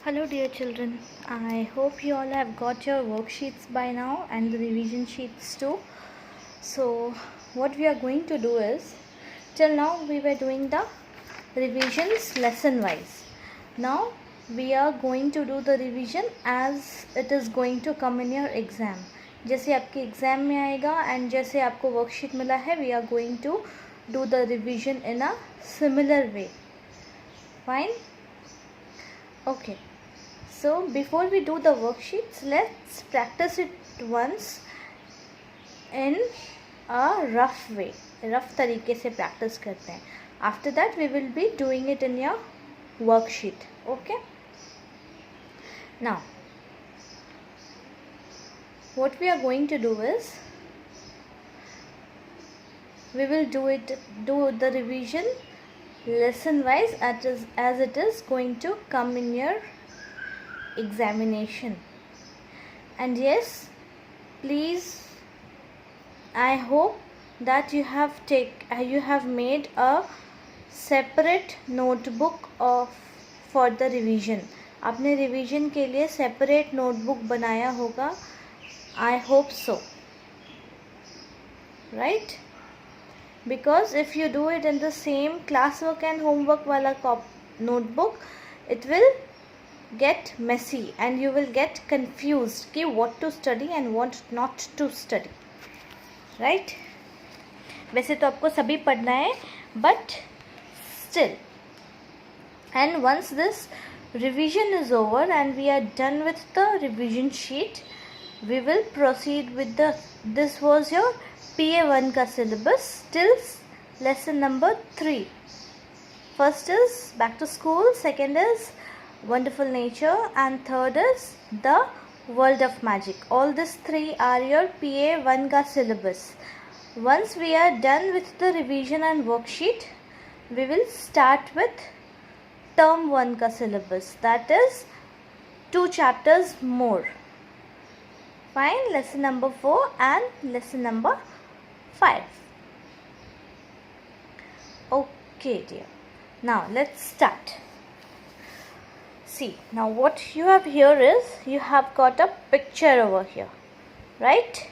Hello dear children, I hope you all have got your worksheets by now and the revision sheets too. So what we are going to do is, till now we were doing the revisions lesson wise. Now we are going to do the revision as it is going to come in your exam. जैसे आपके exam में आएगा and जैसे आपको worksheet मिला है, we are going to do the revision in a similar way. Fine? Okay. So before we do the worksheets, let's practice it once in a rough way. Rough तरीके से practice करते हैं. After that we will be doing it in your worksheet. Okay? Now, what we are going to do is, we will do the revision lesson wise as it is going to come in your examination. And yes, please, I hope that you have made a separate notebook for the revision. आपने revision के लिए separate notebook बनाया होगा. I hope so, right? Because if you do it in the same classwork and homework wala notebook, it will get messy and you will get confused कि what to study and what not to study, right? वैसे तो आपको सभी पढ़ना है, but still, and once this revision is over and we are done with the revision sheet, we will proceed with this was your PA1 का syllabus till lesson number 3. First is back to school, second is wonderful nature, and third is the world of magic. All these three are your PA1 ka syllabus. Once we are done with the revision and worksheet, we will start with term 1 ka syllabus, that is 2 chapters more. Fine, lesson number 4 and lesson number 5. Okay dear, now let's start. See, now what you have here is, you have got a picture over here, right?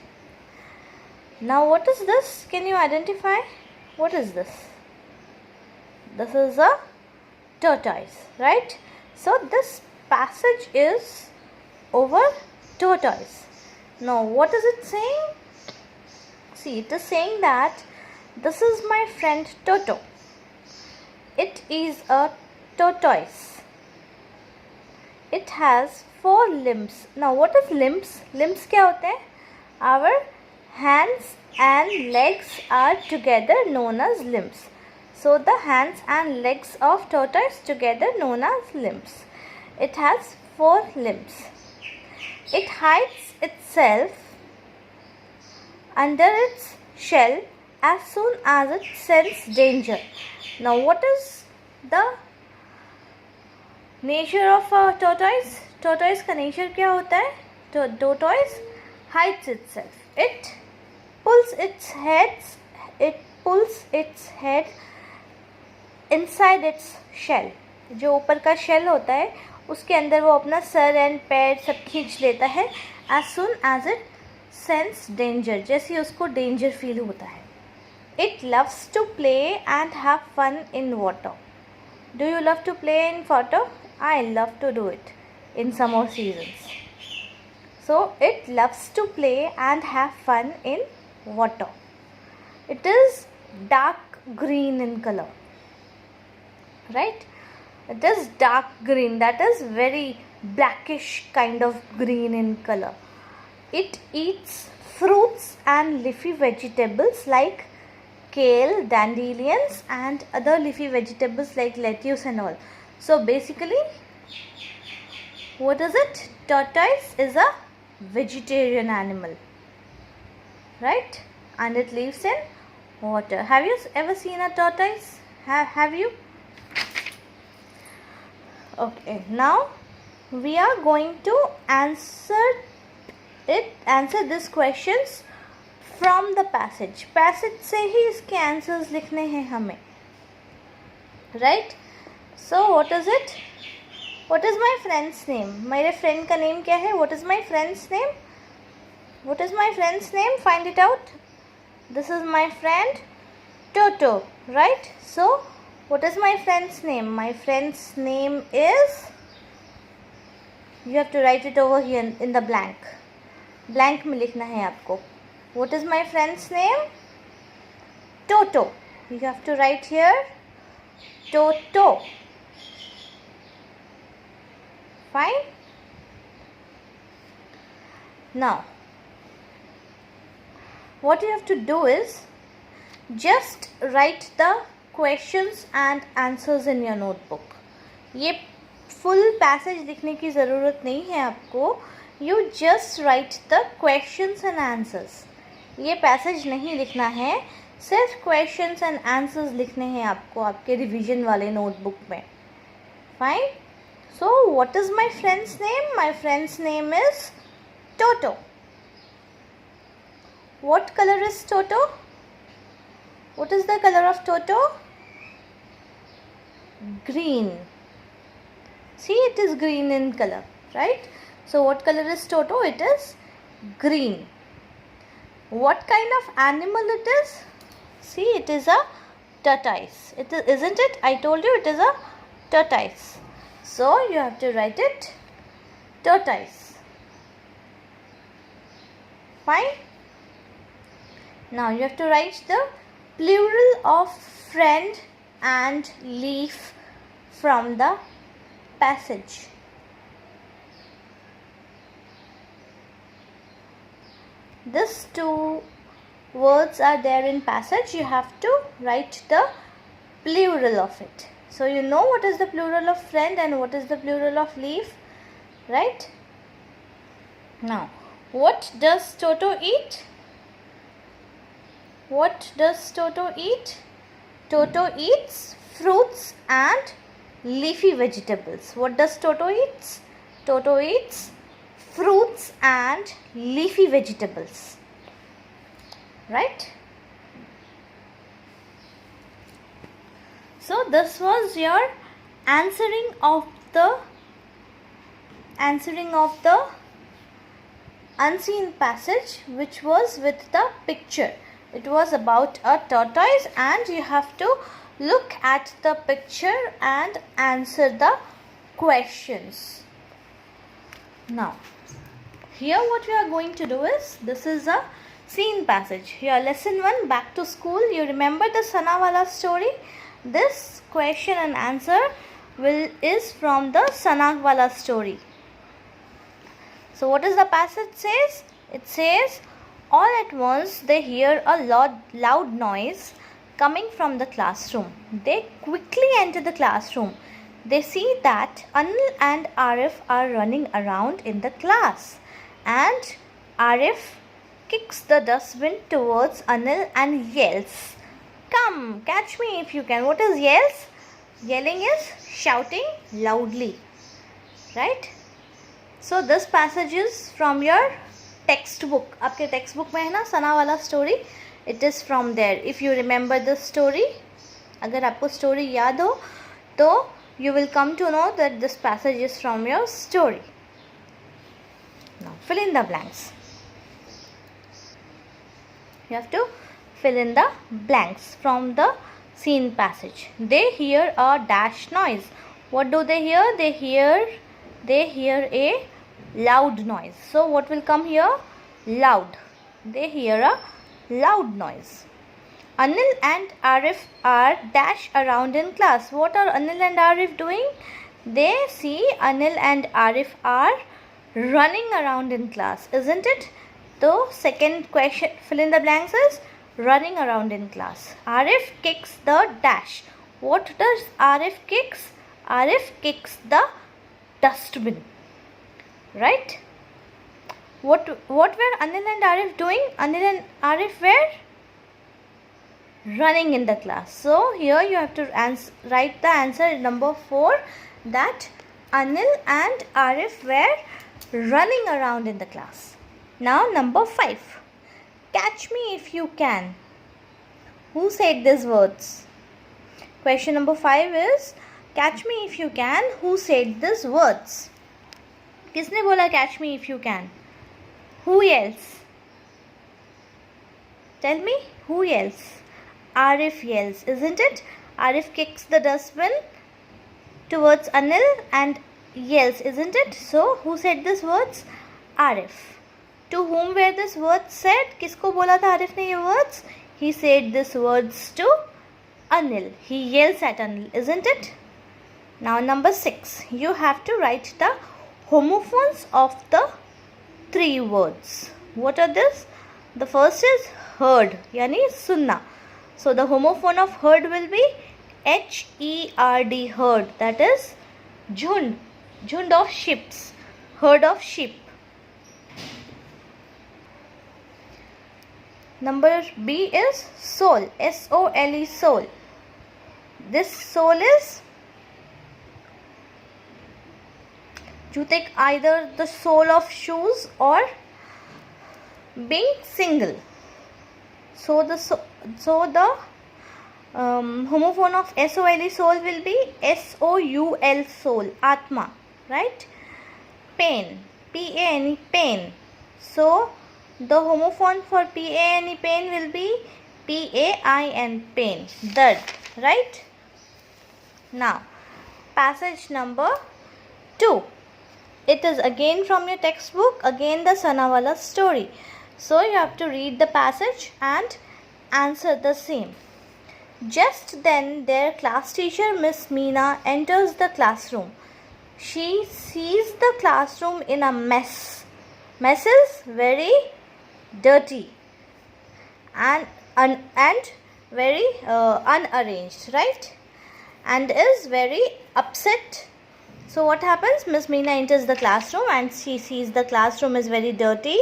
Now what is this? Can you identify? What is this? This is a tortoise, right? So this passage is over tortoise. Now what is it saying? See, it is saying that this is my friend Toto. It is a tortoise. It has 4 limbs. Now what is limbs? Limbs क्या होते हैं? Our hands and legs are together known as limbs. So the hands and legs of tortoise together known as limbs. It has 4 limbs. It hides itself under its shell as soon as it senses danger. Now what is the nature of a tortoise? Tortoise का nature क्या होता है? तो tortoise hides itself. It pulls its head inside its shell. जो ऊपर का shell होता है, उसके अंदर वो अपना सर एंड पैर सब खींच लेता है as soon as it sense danger. जैसे उसको danger feel होता है. It loves to play and have fun in water. Do you love to play in water? I love to do it in summer seasons. So it loves to play and have fun in water. It is dark green in color, right? It is dark green, that is very blackish kind of green in color. It eats fruits and leafy vegetables like kale, dandelions and other leafy vegetables like lettuce and all. So basically, what is it? Tortoise is a vegetarian animal, right? And it lives in water. Have you ever seen a tortoise? Have you? Okay, now we are going to answer these questions from the passage. Passage से ही इसके answers लिखने हैं हमें, right? So what is it? What is my friend's name? मेरे friend का name क्या है? What is my friend's name? What is my friend's name? Find it out. This is my friend Toto, right? So what is my friend's name? My friend's name is, you have to write it over here in the blank. Blank में लिखना है आपको. What is my friend's name? Toto. You have to write here Toto. Fine. Now what you have to do is just write the questions and answers in your notebook. ये full passage लिखने की ज़रूरत नहीं है आपको. You just write the questions and answers. ये passage नहीं लिखना है, सिर्फ questions and answers लिखने हैं आपको आपके revision वाले notebook में. Fine. So what is my friend's name? My friend's name is Toto. What color is Toto? What is the color of Toto? Green. See, it is green in color, right? So what color is Toto? It is green. What kind of animal it is? See, it is a tortoise. It is, isn't it? I told you it is a tortoise. So you have to write it tortoise. Fine. Now you have to write the plural of friend and leaf from the passage. These two words are there in passage. You have to write the plural of it. So you know what is the plural of friend and what is the plural of leaf, right? Now, what does Toto eat? What does Toto eat? Toto eats fruits and leafy vegetables. What does Toto eat? Toto eats fruits and leafy vegetables, right? So this was your answering of the unseen passage, which was with the picture. It was about a tortoise and you have to look at the picture and answer the questions. Now here what we are going to do is, this is a scene passage. Here lesson 1, back to school. You remember the Sanawala story? This question and answer is from the Sanawala story. So what does the passage says? It says, all at once they hear a loud noise coming from the classroom. They quickly enter the classroom. They see that Anil and Arif are running around in the class, and Arif kicks the dustbin towards Anil and yells, "Come, catch me if you can." What is yells? Yelling is shouting loudly, right? So this passage is from your textbook. आपके textbook में है ना सनावाला story? It is from there. If you remember the story, अगर आपको story याद हो तो you will come to know that this passage is from your story. Now fill in the blanks. You have to fill in the blanks from the scene passage. They hear a dash noise. What do they hear? They hear a loud noise. So what will come here? Loud. They hear a loud noise. Anil and Arif are dash around in class. What are Anil and Arif doing? They see Anil and Arif are running around in class, isn't it? So second question, fill in the blanks, is running around in class. Arif kicks the dash. What does Arif kicks? Arif kicks the dustbin, right? What were Anil and Arif doing? Anil and Arif were running in the class. So here you have to write the answer number 4, that Anil and Arif were running around in the class. Now number 5, catch me if you can. Who said these words? Question number 5 is, Catch me if you can. Who said these words? किसने बोला catch me if you can? Who else? Tell me, who else? Arif yells, isn't it? Arif kicks the dustbin towards Anil and yells, isn't it? So, who said these words? Arif. To whom were these words said? किसको बोला था आरिफ ने ये words? He said these words to Anil. He yells at Anil, isn't it? Now, number 6. You have to write the homophones of the 3 words. What are this? The first is heard, yani sunna. So the homophone of heard will be H-E-R-D, heard. That is jhund, jhund of ships, herd of sheep. Number B is sole, S-O-L-E, sole. This sole is, you take either the sole of shoes or being single. So the homophone of S-O-L-E, soul, will be S-O-U-L, soul, Atma, right? Pain, P-A-N-E, pain. So the homophone for P-A-N-E, pain, will be P-A-I-N, pain, dard, right? Now, passage number 2. It is again from your textbook, again the Sanawala story. So you have to read the passage and answer the same. Just then their class teacher Miss Meena enters the classroom. She sees the classroom in a mess. Mess is very dirty and very unarranged, right? And is very upset. So what happens? Miss Meena enters the classroom and she sees the classroom is very dirty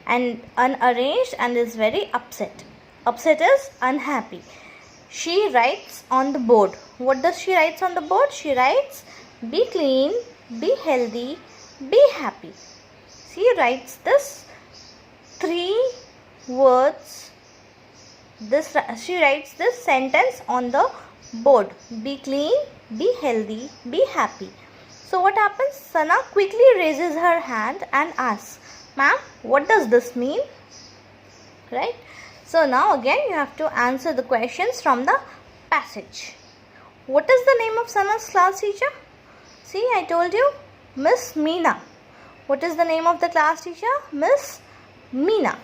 and unarranged and is very upset. Upset is unhappy. She writes on the board. What does she write on the board? She writes, be clean, be healthy, be happy. She writes this 3 words. She writes this sentence on the board. Be clean, be healthy, be happy. So what happens? Sana quickly raises her hand and asks, ma'am, what does this mean? Right? So now again you have to answer the questions from the passage. What is the name of Sana's class teacher? See, I told you, Miss Meena. What is the name of the class teacher? Miss Meena.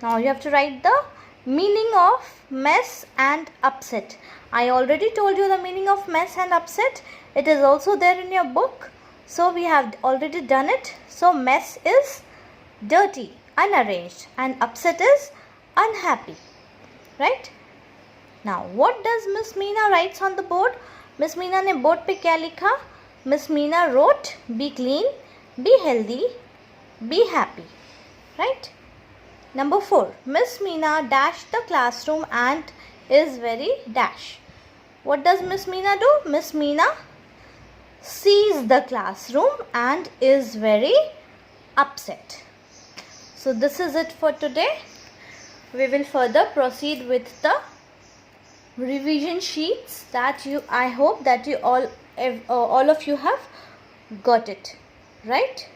Now you have to write the meaning of mess and upset. I already told you the meaning of mess and upset. It is also there in your book. So we have already done it. So mess is dirty, unarranged, and upset is unhappy. Right? Now what does Miss Meena writes on the board? Miss Meena ने board पे क्या लिखा? Miss Meena wrote, be clean, be healthy, be happy. Right? Number 4. Miss Meena dashed the classroom and is very dash. What does Miss Meena do? Miss Meena sees the classroom and is very upset. So this is it for today. We will further proceed with the revision sheets that I hope that you all of you have got it, right?